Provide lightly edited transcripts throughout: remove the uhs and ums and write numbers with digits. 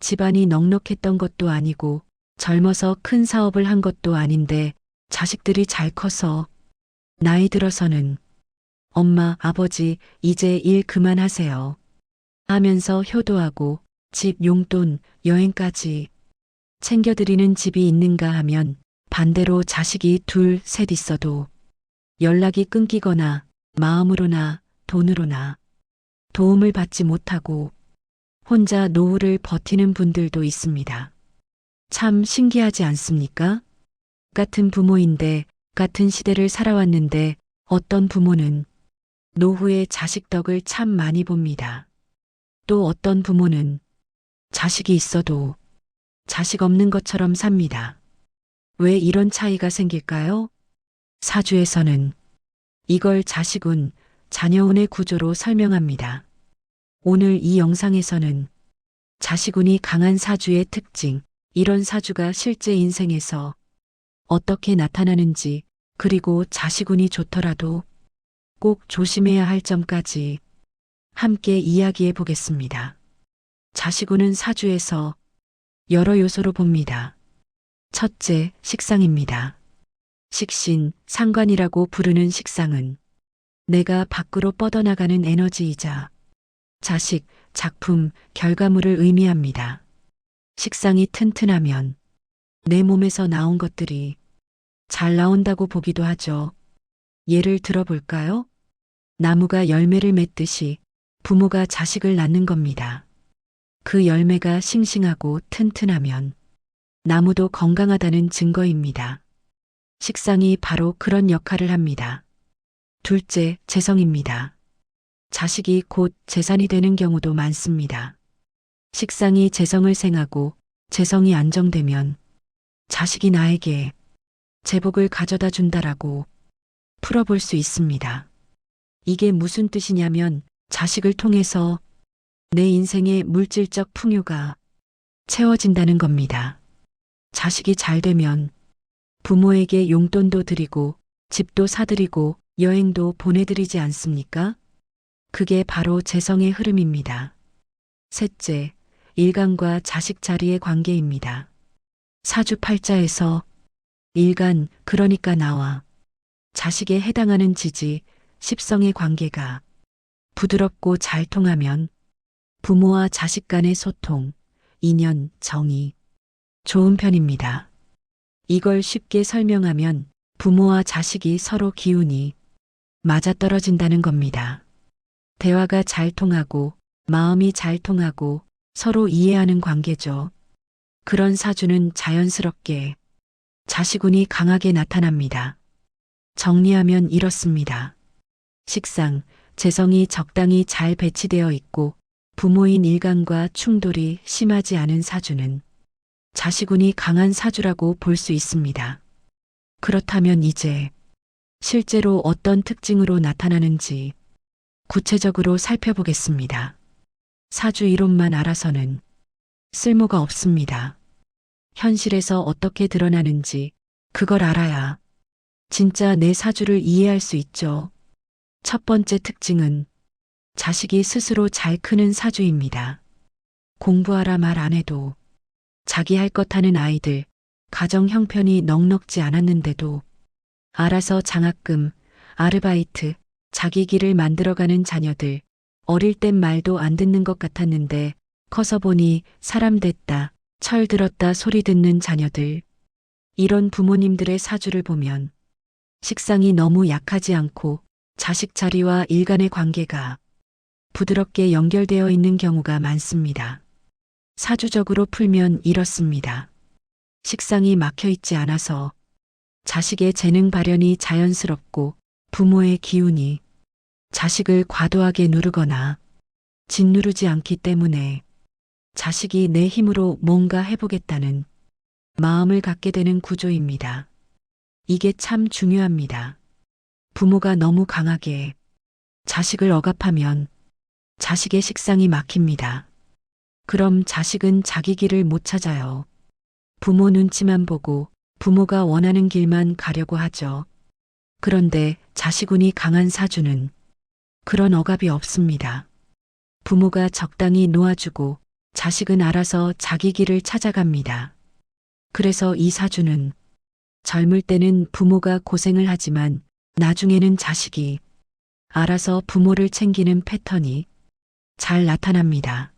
집안이 넉넉했던 것도 아니고 젊어서 큰 사업을 한 것도 아닌데 자식들이 잘 커서 나이 들어서는 엄마, 아버지, 이제 일 그만하세요 하면서 효도하고 집 용돈, 여행까지 챙겨드리는 집이 있는가 하면 반대로 자식이 둘, 셋 있어도 연락이 끊기거나 마음으로나 돈으로나 도움을 받지 못하고 혼자 노후를 버티는 분들도 있습니다. 참 신기하지 않습니까? 같은 부모인데 같은 시대를 살아왔는데 어떤 부모는 노후에 자식 덕을 참 많이 봅니다. 또 어떤 부모는 자식이 있어도 자식 없는 것처럼 삽니다. 왜 이런 차이가 생길까요? 사주에서는 이걸 자식운, 자녀운의 구조로 설명합니다. 오늘 이 영상에서는 자식운이 강한 사주의 특징, 이런 사주가 실제 인생에서 어떻게 나타나는지, 그리고 자식운이 좋더라도 꼭 조심해야 할 점까지 함께 이야기해 보겠습니다. 자식운은 사주에서 여러 요소로 봅니다. 첫째, 식상입니다. 식신, 상관이라고 부르는 식상은 내가 밖으로 뻗어나가는 에너지이자 자식, 작품, 결과물을 의미합니다. 식상이 튼튼하면 내 몸에서 나온 것들이 잘 나온다고 보기도 하죠. 예를 들어볼까요? 나무가 열매를 맺듯이 부모가 자식을 낳는 겁니다. 그 열매가 싱싱하고 튼튼하면 나무도 건강하다는 증거입니다. 식상이 바로 그런 역할을 합니다. 둘째, 재성입니다. 자식이 곧 재산이 되는 경우도 많습니다. 식상이 재성을 생하고 재성이 안정되면 자식이 나에게 재복을 가져다 준다라고 풀어볼 수 있습니다. 이게 무슨 뜻이냐면 자식을 통해서 내 인생의 물질적 풍요가 채워진다는 겁니다. 자식이 잘 되면 부모에게 용돈도 드리고 집도 사드리고 여행도 보내드리지 않습니까? 그게 바로 재성의 흐름입니다. 셋째, 일간과 자식 자리의 관계입니다. 사주팔자에서 일간, 그러니까 나와 자식에 해당하는 지지, 십성의 관계가 부드럽고 잘 통하면 부모와 자식 간의 소통, 인연, 정이 좋은 편입니다. 이걸 쉽게 설명하면 부모와 자식이 서로 기운이 맞아떨어진다는 겁니다. 대화가 잘 통하고 마음이 잘 통하고 서로 이해하는 관계죠. 그런 사주는 자연스럽게 자식운이 강하게 나타납니다. 정리하면 이렇습니다. 식상, 재성이 적당히 잘 배치되어 있고 부모인 일간과 충돌이 심하지 않은 사주는 자식운이 강한 사주라고 볼 수 있습니다. 그렇다면 이제 실제로 어떤 특징으로 나타나는지 구체적으로 살펴보겠습니다. 사주 이론만 알아서는 쓸모가 없습니다. 현실에서 어떻게 드러나는지 그걸 알아야 진짜 내 사주를 이해할 수 있죠. 첫 번째 특징은 자식이 스스로 잘 크는 사주입니다. 공부하라 말 안 해도 자기 할 것 하는 아이들, 가정 형편이 넉넉지 않았는데도 알아서 장학금, 아르바이트, 자기 길을 만들어가는 자녀들, 어릴 땐 말도 안 듣는 것 같았는데 커서 보니 사람 됐다, 철 들었다 소리 듣는 자녀들. 이런 부모님들의 사주를 보면 식상이 너무 약하지 않고 자식 자리와 일간의 관계가 부드럽게 연결되어 있는 경우가 많습니다. 사주적으로 풀면 이렇습니다. 식상이 막혀 있지 않아서 자식의 재능 발현이 자연스럽고 부모의 기운이 자식을 과도하게 누르거나 짓누르지 않기 때문에 자식이 내 힘으로 뭔가 해보겠다는 마음을 갖게 되는 구조입니다. 이게 참 중요합니다. 부모가 너무 강하게 자식을 억압하면 자식의 식상이 막힙니다. 그럼 자식은 자기 길을 못 찾아요. 부모 눈치만 보고 부모가 원하는 길만 가려고 하죠. 그런데 자식운이 강한 사주는 그런 억압이 없습니다. 부모가 적당히 놓아주고 자식은 알아서 자기 길을 찾아갑니다. 그래서 이 사주는 젊을 때는 부모가 고생을 하지만 나중에는 자식이 알아서 부모를 챙기는 패턴이 잘 나타납니다.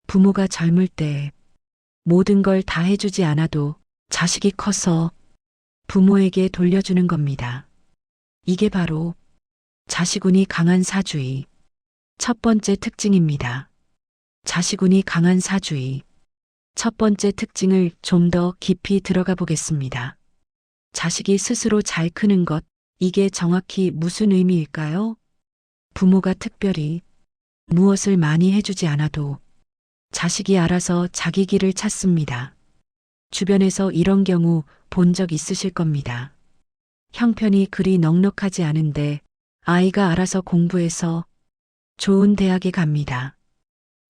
부모가 젊을 때 모든 걸 다 해주지 않아도 자식이 커서 부모에게 돌려주는 겁니다. 이게 바로 자식운이 강한 사주의 첫 번째 특징입니다. 자식운이 강한 사주의 첫 번째 특징을 좀 더 깊이 들어가 보겠습니다. 자식이 스스로 잘 크는 것, 이게 정확히 무슨 의미일까요? 부모가 특별히 무엇을 많이 해주지 않아도 자식이 알아서 자기 길을 찾습니다. 주변에서 이런 경우 본 적 있으실 겁니다. 형편이 그리 넉넉하지 않은데 아이가 알아서 공부해서 좋은 대학에 갑니다.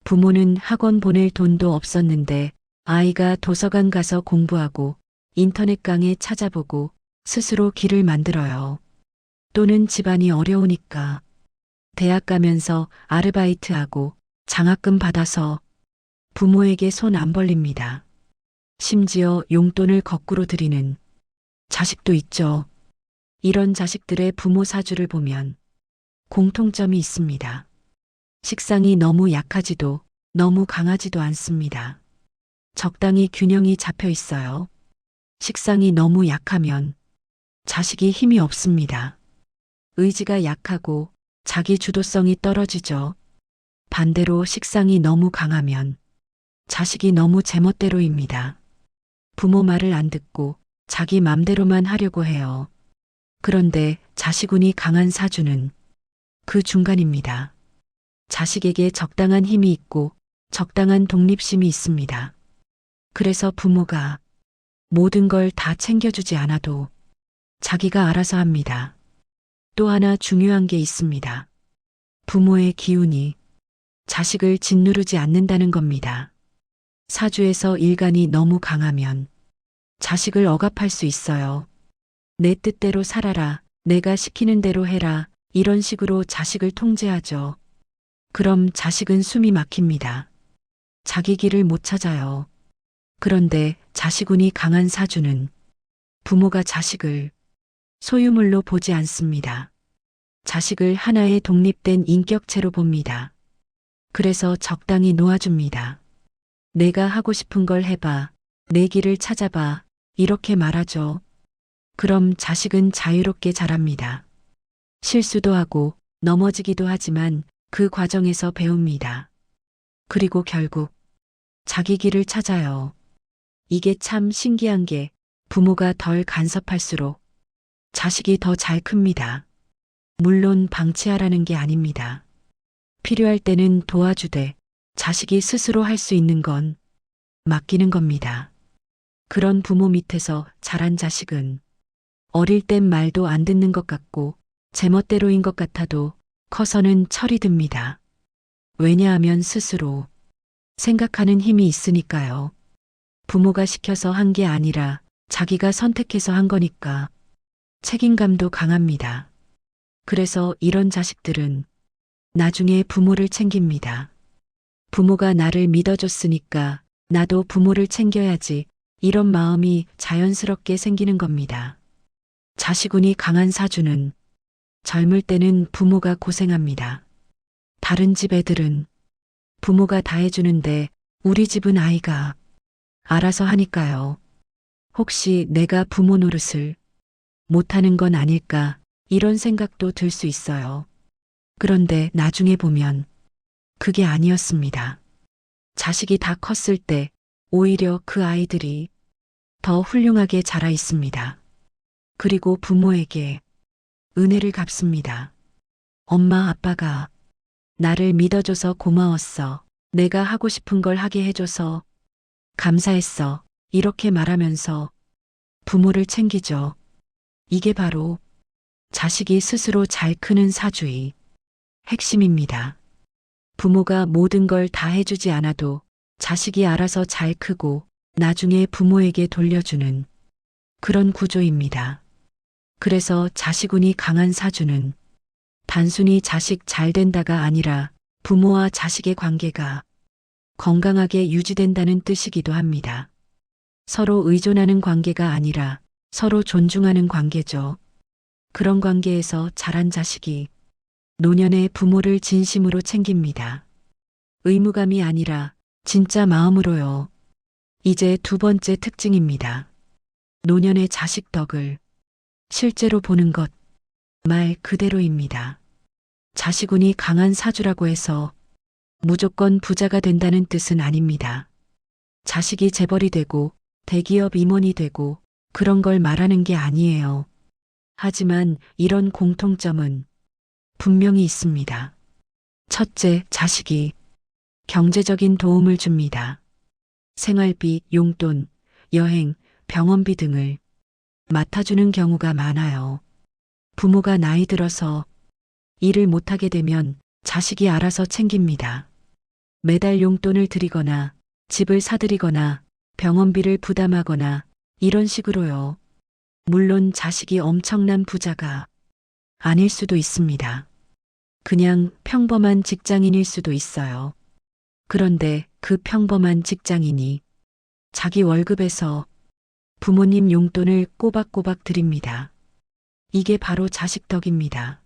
부모는 학원 보낼 돈도 없었는데 아이가 도서관 가서 공부하고 인터넷 강의 찾아보고 스스로 길을 만들어요. 또는 집안이 어려우니까 대학 가면서 아르바이트하고 장학금 받아서 부모에게 손 안 벌립니다. 심지어 용돈을 거꾸로 드리는 자식도 있죠. 이런 자식들의 부모 사주를 보면 공통점이 있습니다. 식상이 너무 약하지도 너무 강하지도 않습니다. 적당히 균형이 잡혀 있어요. 식상이 너무 약하면 자식이 힘이 없습니다. 의지가 약하고 자기 주도성이 떨어지죠. 반대로 식상이 너무 강하면 자식이 너무 제멋대로입니다. 부모 말을 안 듣고 자기 맘대로만 하려고 해요. 그런데 자식운이 강한 사주는 그 중간입니다. 자식에게 적당한 힘이 있고 적당한 독립심이 있습니다. 그래서 부모가 모든 걸 다 챙겨주지 않아도 자기가 알아서 합니다. 또 하나 중요한 게 있습니다. 부모의 기운이 자식을 짓누르지 않는다는 겁니다. 사주에서 일간이 너무 강하면 자식을 억압할 수 있어요. 내 뜻대로 살아라, 내가 시키는 대로 해라, 이런 식으로 자식을 통제하죠. 그럼 자식은 숨이 막힙니다. 자기 길을 못 찾아요. 그런데 자식운이 강한 사주는 부모가 자식을 소유물로 보지 않습니다. 자식을 하나의 독립된 인격체로 봅니다. 그래서 적당히 놓아줍니다. 내가 하고 싶은 걸 해봐, 내 길을 찾아봐, 이렇게 말하죠. 그럼 자식은 자유롭게 자랍니다. 실수도 하고 넘어지기도 하지만 그 과정에서 배웁니다. 그리고 결국 자기 길을 찾아요. 이게 참 신기한 게 부모가 덜 간섭할수록 자식이 더 잘 큽니다. 물론 방치하라는 게 아닙니다. 필요할 때는 도와주되 자식이 스스로 할 수 있는 건 맡기는 겁니다. 그런 부모 밑에서 자란 자식은 어릴 땐 말도 안 듣는 것 같고 제멋대로인 것 같아도 커서는 철이 듭니다. 왜냐하면 스스로 생각하는 힘이 있으니까요. 부모가 시켜서 한 게 아니라 자기가 선택해서 한 거니까 책임감도 강합니다. 그래서 이런 자식들은 나중에 부모를 챙깁니다. 부모가 나를 믿어줬으니까 나도 부모를 챙겨야지, 이런 마음이 자연스럽게 생기는 겁니다. 자식운이 강한 사주는 젊을 때는 부모가 고생합니다. 다른 집 애들은 부모가 다 해주는데 우리 집은 아이가 알아서 하니까요. 혹시 내가 부모 노릇을 못하는 건 아닐까, 이런 생각도 들 수 있어요. 그런데 나중에 보면 그게 아니었습니다. 자식이 다 컸을 때 오히려 그 아이들이 더 훌륭하게 자라 있습니다. 그리고 부모에게 은혜를 갚습니다. 엄마 아빠가 나를 믿어줘서 고마웠어. 내가 하고 싶은 걸 하게 해줘서 감사했어. 이렇게 말하면서 부모를 챙기죠. 이게 바로 자식이 스스로 잘 크는 사주의 핵심입니다. 부모가 모든 걸 다 해주지 않아도 자식이 알아서 잘 크고 나중에 부모에게 돌려주는 그런 구조입니다. 그래서 자식운이 강한 사주는 단순히 자식 잘 된다가 아니라 부모와 자식의 관계가 건강하게 유지된다는 뜻이기도 합니다. 서로 의존하는 관계가 아니라 서로 존중하는 관계죠. 그런 관계에서 자란 자식이 노년에 부모를 진심으로 챙깁니다. 의무감이 아니라 진짜 마음으로요. 이제 두 번째 특징입니다. 노년의 자식 덕을 실제로 보는 것, 말 그대로입니다. 자식운이 강한 사주라고 해서 무조건 부자가 된다는 뜻은 아닙니다. 자식이 재벌이 되고 대기업 임원이 되고 그런 걸 말하는 게 아니에요. 하지만 이런 공통점은 분명히 있습니다. 첫째, 자식이 경제적인 도움을 줍니다. 생활비, 용돈, 여행, 병원비 등을 맡아주는 경우가 많아요. 부모가 나이 들어서 일을 못하게 되면 자식이 알아서 챙깁니다. 매달 용돈을 드리거나 집을 사드리거나 병원비를 부담하거나 이런 식으로요. 물론 자식이 엄청난 부자가 아닐 수도 있습니다. 그냥 평범한 직장인일 수도 있어요. 그런데 그 평범한 직장인이 자기 월급에서 부모님 용돈을 꼬박꼬박 드립니다. 이게 바로 자식 덕입니다.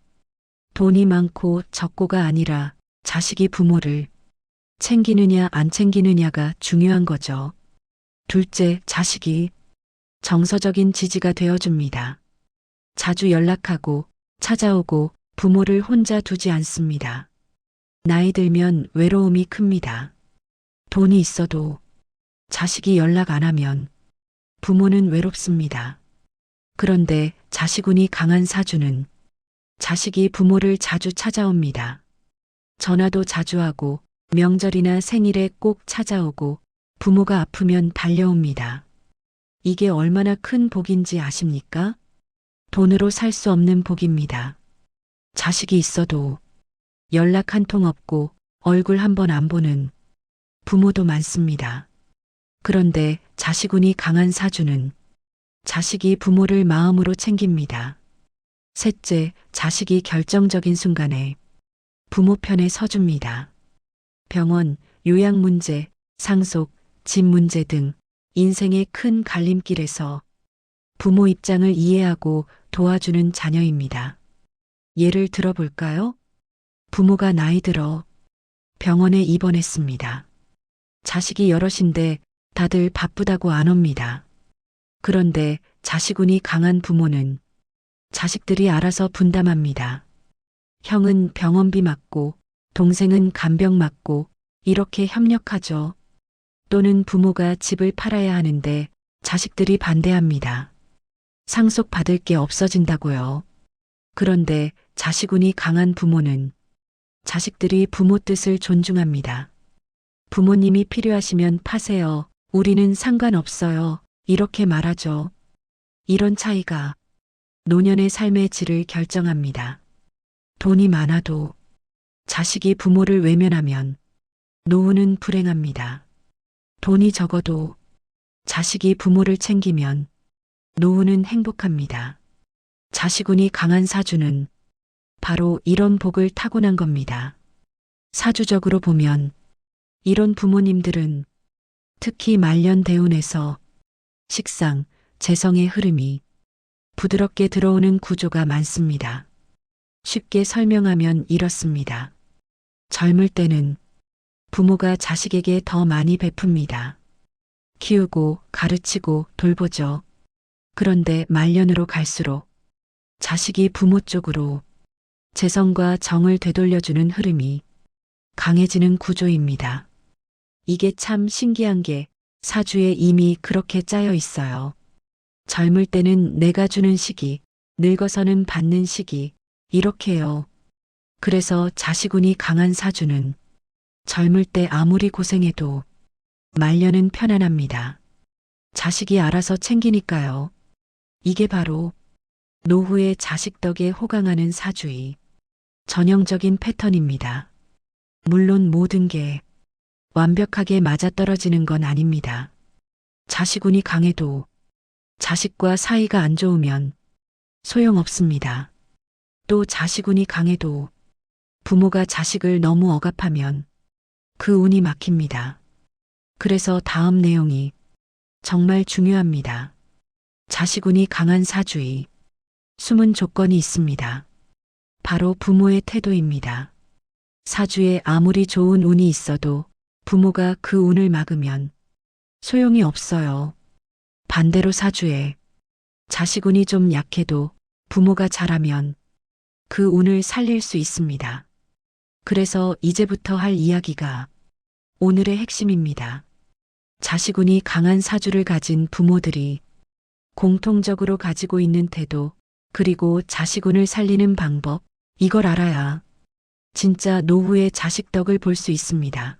돈이 많고 적고가 아니라 자식이 부모를 챙기느냐 안 챙기느냐가 중요한 거죠. 둘째, 자식이 정서적인 지지가 되어줍니다. 자주 연락하고 찾아오고 부모를 혼자 두지 않습니다. 나이 들면 외로움이 큽니다. 돈이 있어도 자식이 연락 안 하면 부모는 외롭습니다. 그런데 자식운이 강한 사주는 자식이 부모를 자주 찾아옵니다. 전화도 자주 하고 명절이나 생일에 꼭 찾아오고 부모가 아프면 달려옵니다. 이게 얼마나 큰 복인지 아십니까? 돈으로 살 수 없는 복입니다. 자식이 있어도 연락 한 통 없고 얼굴 한 번 안 보는 부모도 많습니다. 그런데 자식운이 강한 사주는 자식이 부모를 마음으로 챙깁니다. 셋째, 자식이 결정적인 순간에 부모 편에 서줍니다. 병원, 요양 문제, 상속, 집 문제 등 인생의 큰 갈림길에서 부모 입장을 이해하고 도와주는 자녀입니다. 예를 들어볼까요? 부모가 나이 들어 병원에 입원했습니다. 자식이 여럿인데 다들 바쁘다고 안 옵니다. 그런데 자식운이 강한 부모는 자식들이 알아서 분담합니다. 형은 병원비 맡고 동생은 간병 맡고 이렇게 협력하죠. 또는 부모가 집을 팔아야 하는데 자식들이 반대합니다. 상속 받을 게 없어진다고요. 그런데 자식운이 강한 부모는 자식들이 부모 뜻을 존중합니다. 부모님이 필요하시면 파세요. 우리는 상관없어요. 이렇게 말하죠. 이런 차이가 노년의 삶의 질을 결정합니다. 돈이 많아도 자식이 부모를 외면하면 노후는 불행합니다. 돈이 적어도 자식이 부모를 챙기면 노후는 행복합니다. 자식운이 강한 사주는 바로 이런 복을 타고난 겁니다. 사주적으로 보면 이런 부모님들은 특히 말년 대운에서 식상, 재성의 흐름이 부드럽게 들어오는 구조가 많습니다. 쉽게 설명하면 이렇습니다. 젊을 때는 부모가 자식에게 더 많이 베풉니다. 키우고 가르치고 돌보죠. 그런데 말년으로 갈수록 자식이 부모 쪽으로 재성과 정을 되돌려주는 흐름이 강해지는 구조입니다. 이게 참 신기한 게 사주에 이미 그렇게 짜여 있어요. 젊을 때는 내가 주는 시기, 늙어서는 받는 시기, 이렇게요. 그래서 자식운이 강한 사주는 젊을 때 아무리 고생해도 말년은 편안합니다. 자식이 알아서 챙기니까요. 이게 바로 노후의 자식 덕에 호강하는 사주의 전형적인 패턴입니다. 물론 모든 게 완벽하게 맞아떨어지는 건 아닙니다. 자식운이 강해도 자식과 사이가 안 좋으면 소용없습니다. 또 자식운이 강해도 부모가 자식을 너무 억압하면 그 운이 막힙니다. 그래서 다음 내용이 정말 중요합니다. 자식운이 강한 사주의. 숨은 조건이 있습니다. 바로 부모의 태도입니다. 사주에 아무리 좋은 운이 있어도 부모가 그 운을 막으면 소용이 없어요. 반대로 사주에 자식운이 좀 약해도 부모가 잘하면 그 운을 살릴 수 있습니다. 그래서 이제부터 할 이야기가 오늘의 핵심입니다. 자식운이 강한 사주를 가진 부모들이 공통적으로 가지고 있는 태도, 그리고 자식운을 살리는 방법, 이걸 알아야 진짜 노후의 자식 덕을 볼 수 있습니다.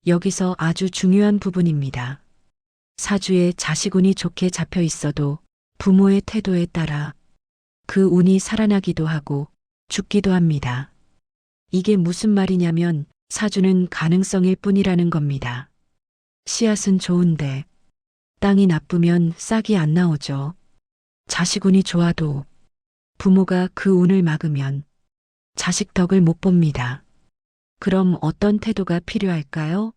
여기서 아주 중요한 부분입니다. 사주에 자식운이 좋게 잡혀 있어도 부모의 태도에 따라 그 운이 살아나기도 하고 죽기도 합니다. 이게 무슨 말이냐면 사주는 가능성일 뿐이라는 겁니다. 씨앗은 좋은데 땅이 나쁘면 싹이 안 나오죠. 자식운이 좋아도 부모가 그 운을 막으면 자식 덕을 못 봅니다. 그럼 어떤 태도가 필요할까요?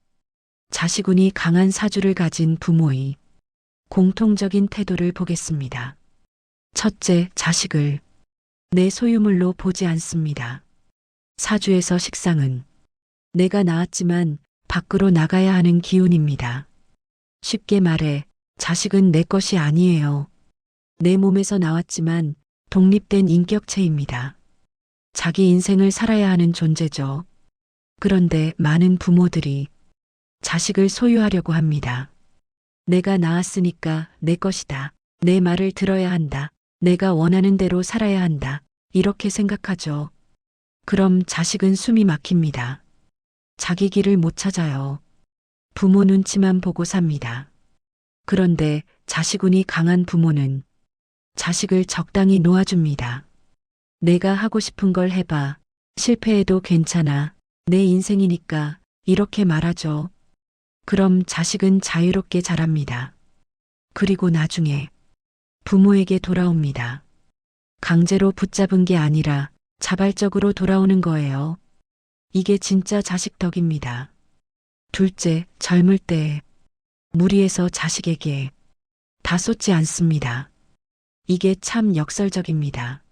자식운이 강한 사주를 가진 부모의 공통적인 태도를 보겠습니다. 첫째, 자식을 내 소유물로 보지 않습니다. 사주에서 식상은 내가 낳았지만 밖으로 나가야 하는 기운입니다. 쉽게 말해 자식은 내 것이 아니에요. 내 몸에서 나왔지만 독립된 인격체입니다. 자기 인생을 살아야 하는 존재죠. 그런데 많은 부모들이 자식을 소유하려고 합니다. 내가 낳았으니까 내 것이다. 내 말을 들어야 한다. 내가 원하는 대로 살아야 한다. 이렇게 생각하죠. 그럼 자식은 숨이 막힙니다. 자기 길을 못 찾아요. 부모 눈치만 보고 삽니다. 그런데 자식운이 강한 부모는 자식을 적당히 놓아줍니다. 내가 하고 싶은 걸 해봐. 실패해도 괜찮아. 내 인생이니까. 이렇게 말하죠. 그럼 자식은 자유롭게 자랍니다. 그리고 나중에 부모에게 돌아옵니다. 강제로 붙잡은 게 아니라 자발적으로 돌아오는 거예요. 이게 진짜 자식 덕입니다. 둘째, 젊을 때 무리해서 자식에게 다 쏟지 않습니다. 이게 참 역설적입니다.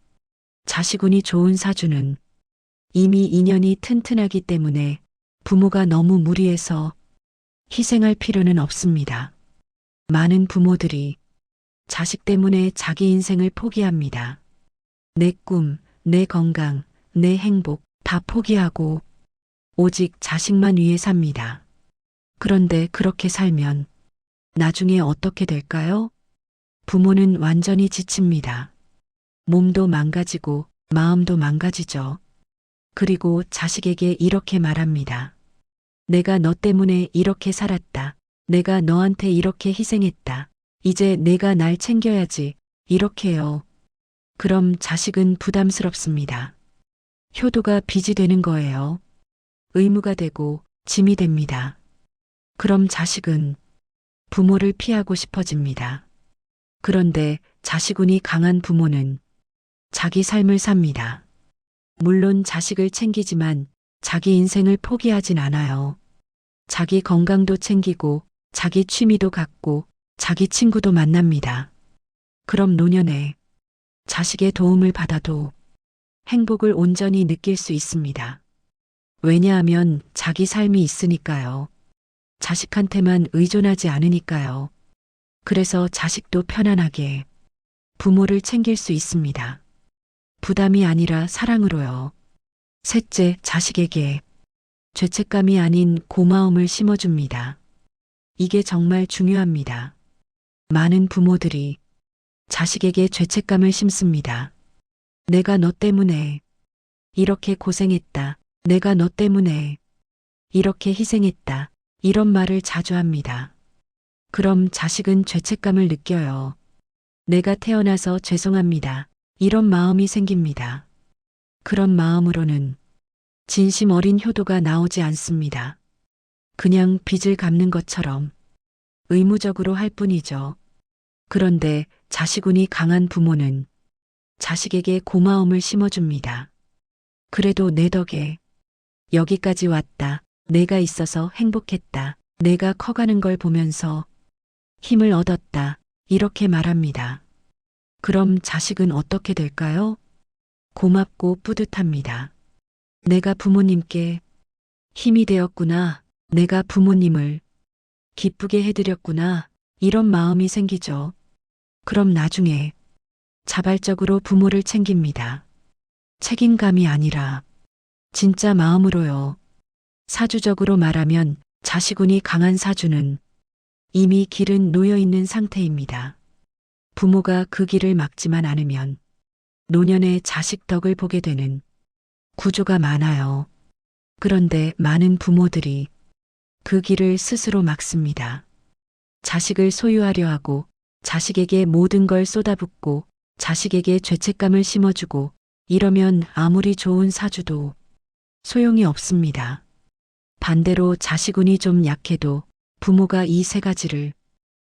자식운이 좋은 사주는 이미 인연이 튼튼하기 때문에 부모가 너무 무리해서 희생할 필요는 없습니다. 많은 부모들이 자식 때문에 자기 인생을 포기합니다. 내 꿈, 내 건강, 내 행복 다 포기하고 오직 자식만 위해 삽니다. 그런데 그렇게 살면 나중에 어떻게 될까요? 부모는 완전히 지칩니다. 몸도 망가지고 마음도 망가지죠. 그리고 자식에게 이렇게 말합니다. 내가 너 때문에 이렇게 살았다. 내가 너한테 이렇게 희생했다. 이제 내가 날 챙겨야지. 이렇게요. 그럼 자식은 부담스럽습니다. 효도가 빚이 되는 거예요. 의무가 되고 짐이 됩니다. 그럼 자식은 부모를 피하고 싶어집니다. 그런데 자식운이 강한 부모는 자기 삶을 삽니다. 물론 자식을 챙기지만 자기 인생을 포기하진 않아요. 자기 건강도 챙기고 자기 취미도 갖고 자기 친구도 만납니다. 그럼 노년에 자식의 도움을 받아도 행복을 온전히 느낄 수 있습니다. 왜냐하면 자기 삶이 있으니까요. 자식한테만 의존하지 않으니까요. 그래서 자식도 편안하게 부모를 챙길 수 있습니다. 부담이 아니라 사랑으로요. 셋째, 자식에게 죄책감이 아닌 고마움을 심어줍니다. 이게 정말 중요합니다. 많은 부모들이 자식에게 죄책감을 심습니다. 내가 너 때문에 이렇게 고생했다. 내가 너 때문에 이렇게 희생했다. 이런 말을 자주 합니다. 그럼 자식은 죄책감을 느껴요. 내가 태어나서 죄송합니다. 이런 마음이 생깁니다. 그런 마음으로는 진심 어린 효도가 나오지 않습니다. 그냥 빚을 갚는 것처럼 의무적으로 할 뿐이죠. 그런데 자식운이 강한 부모는 자식에게 고마움을 심어줍니다. 그래도 내 덕에 여기까지 왔다. 내가 있어서 행복했다. 내가 커가는 걸 보면서 힘을 얻었다. 이렇게 말합니다. 그럼 자식은 어떻게 될까요? 고맙고 뿌듯합니다. 내가 부모님께 힘이 되었구나. 내가 부모님을 기쁘게 해드렸구나. 이런 마음이 생기죠. 그럼 나중에 자발적으로 부모를 챙깁니다. 책임감이 아니라 진짜 마음으로요. 사주적으로 말하면 자식운이 강한 사주는 이미 길은 놓여 있는 상태입니다. 부모가 그 길을 막지만 않으면 노년에 자식 덕을 보게 되는 구조가 많아요. 그런데 많은 부모들이 그 길을 스스로 막습니다. 자식을 소유하려 하고 자식에게 모든 걸 쏟아붓고 자식에게 죄책감을 심어주고 이러면 아무리 좋은 사주도 소용이 없습니다. 반대로 자식운이 좀 약해도 부모가 이 세 가지를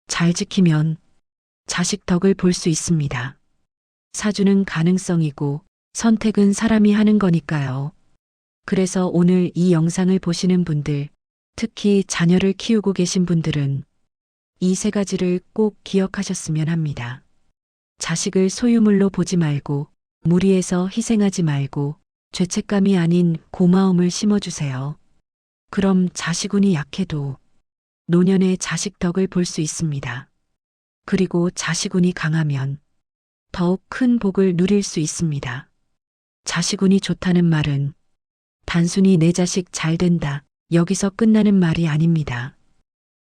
잘 지키면 자식 덕을 볼 수 있습니다. 사주는 가능성이고 선택은 사람이 하는 거니까요. 그래서 오늘 이 영상을 보시는 분들, 특히 자녀를 키우고 계신 분들은 이 세 가지를 꼭 기억하셨으면 합니다. 자식을 소유물로 보지 말고 무리해서 희생하지 말고 죄책감이 아닌 고마움을 심어주세요. 그럼 자식운이 약해도 노년에 자식 덕을 볼 수 있습니다. 그리고 자식운이 강하면 더욱 큰 복을 누릴 수 있습니다. 자식운이 좋다는 말은 단순히 내 자식 잘 된다, 여기서 끝나는 말이 아닙니다.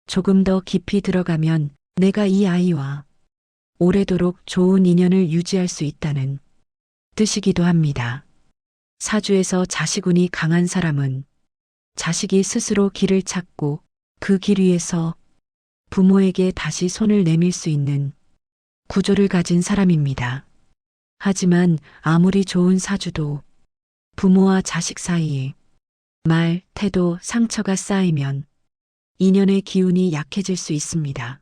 조금 더 깊이 들어가면 내가 이 아이와 오래도록 좋은 인연을 유지할 수 있다는 뜻이기도 합니다. 사주에서 자식운이 강한 사람은 자식이 스스로 길을 찾고 그 길 위에서 부모에게 다시 손을 내밀 수 있는 구조를 가진 사람입니다. 하지만 아무리 좋은 사주도 부모와 자식 사이에 말, 태도, 상처가 쌓이면 인연의 기운이 약해질 수 있습니다.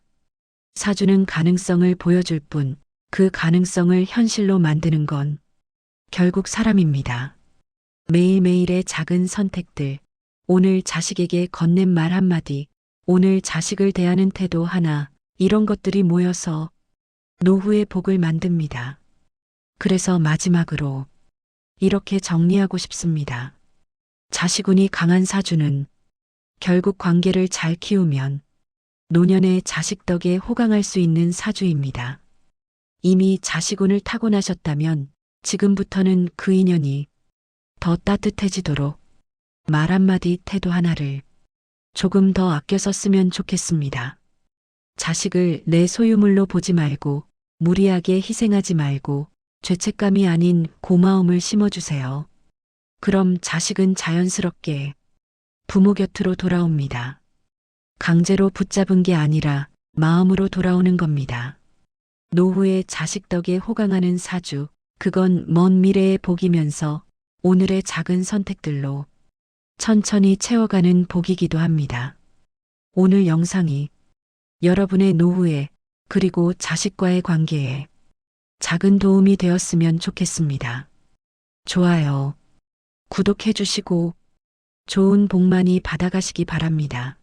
사주는 가능성을 보여줄 뿐 그 가능성을 현실로 만드는 건 결국 사람입니다. 매일매일의 작은 선택들, 오늘 자식에게 건넨 말 한마디, 오늘 자식을 대하는 태도 하나, 이런 것들이 모여서 노후의 복을 만듭니다. 그래서 마지막으로 이렇게 정리하고 싶습니다. 자식운이 강한 사주는 결국 관계를 잘 키우면 노년에 자식 덕에 호강할 수 있는 사주입니다. 이미 자식운을 타고나셨다면 지금부터는 그 인연이 더 따뜻해지도록 말 한마디 태도 하나를 조금 더 아껴 썼으면 좋겠습니다. 자식을 내 소유물로 보지 말고 무리하게 희생하지 말고 죄책감이 아닌 고마움을 심어주세요. 그럼 자식은 자연스럽게 부모 곁으로 돌아옵니다. 강제로 붙잡은 게 아니라 마음으로 돌아오는 겁니다. 노후에 자식 덕에 호강하는 사주, 그건 먼 미래의 복이면서 오늘의 작은 선택들로 천천히 채워가는 복이기도 합니다. 오늘 영상이 여러분의 노후에 그리고 자식과의 관계에 작은 도움이 되었으면 좋겠습니다. 좋아요, 구독해 주시고 좋은 복 많이 받아가시기 바랍니다.